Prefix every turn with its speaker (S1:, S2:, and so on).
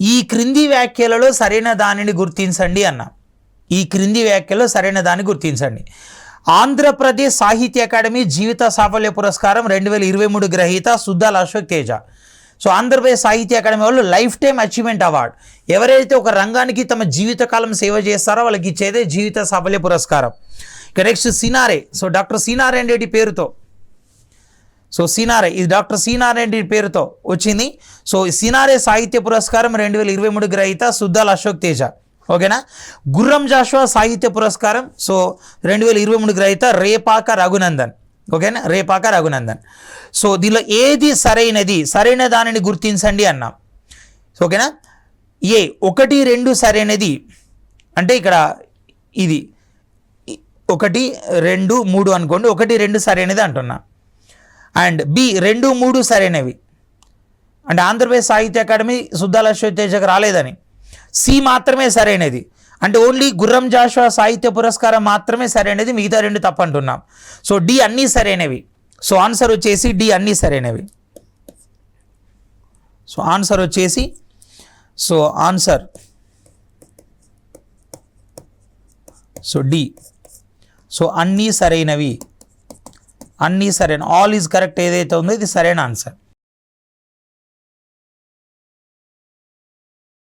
S1: ఈ క్రింది వ్యాఖ్యలలో సరైన దానిని గుర్తించండి అన్న. ఈ క్రింది వ్యాఖ్యలో సరైన దాన్ని గుర్తించండి. ఆంధ్రప్రదేశ్ సాహిత్య అకాడమీ జీవిత సాఫల్య పురస్కారం 2023 గ్రహీత సుద్దాల అశోక్ తేజ. సో ఆంధ్రప్రదేశ్ సాహిత్య అకాడమీ వాళ్ళు లైఫ్ టైమ్ అచీవ్మెంట్ అవార్డు, ఎవరైతే ఒక రంగానికి తమ జీవితకాలం సేవ చేస్తారో వాళ్ళకి ఇచ్చేదే జీవిత సాఫల్య పురస్కారం. ఇక next Cinare. So doctor C Narayana Reddy పేరుతో, సో సినారే ఇది డాక్టర్ సి నారాయణ రెడ్డి పేరుతో వచ్చింది. సో సినారే సాహిత్య పురస్కారం 2023 గ్రహీత సుద్దాల అశోక్ తేజ. ఓకేనా. గుర్రం జాషువా సాహిత్య పురస్కారం సో 2023 గ్రహీత రేపాక రఘునందన్. ఓకేనా, రేపాక రఘునందన్. సో దీనిలో ఏది సరైనది, సరైన దానిని గుర్తించండి అన్నాం. ఓకేనా. 1, 2 సరైనది అంటే ఇక్కడ ఇది 1, 2, 3 అనుకోండి. 1, 2 సరైనది అంటున్నా. అండ్ బి 2, 3 సరైనవి అంటే ఆంధ్రప్రదేశ్ సాహిత్య అకాడమీ సుద్దాల అశోక్ తేజకు రాలేదని. సి మాత్రమే సరైనది అంటే ఓన్లీ గుర్రం జాషువా సాహిత్య పురస్కారం మాత్రమే సరైనది, మిగతా 2 తప్పు అంటున్నాం. సో డి అన్నీ సరైనవి. సో ఆన్సర్ వచ్చేసి డి అన్నీ సరైనవి. సో ఆన్సర్ వచ్చేసి ఆన్సర్ డి. సో అన్నీ సరైనవి, అన్నీ సరైన, ఆల్ ఈజ్ కరెక్ట్ ఏదైతే ఉందో ఇది సరైన ఆన్సర్.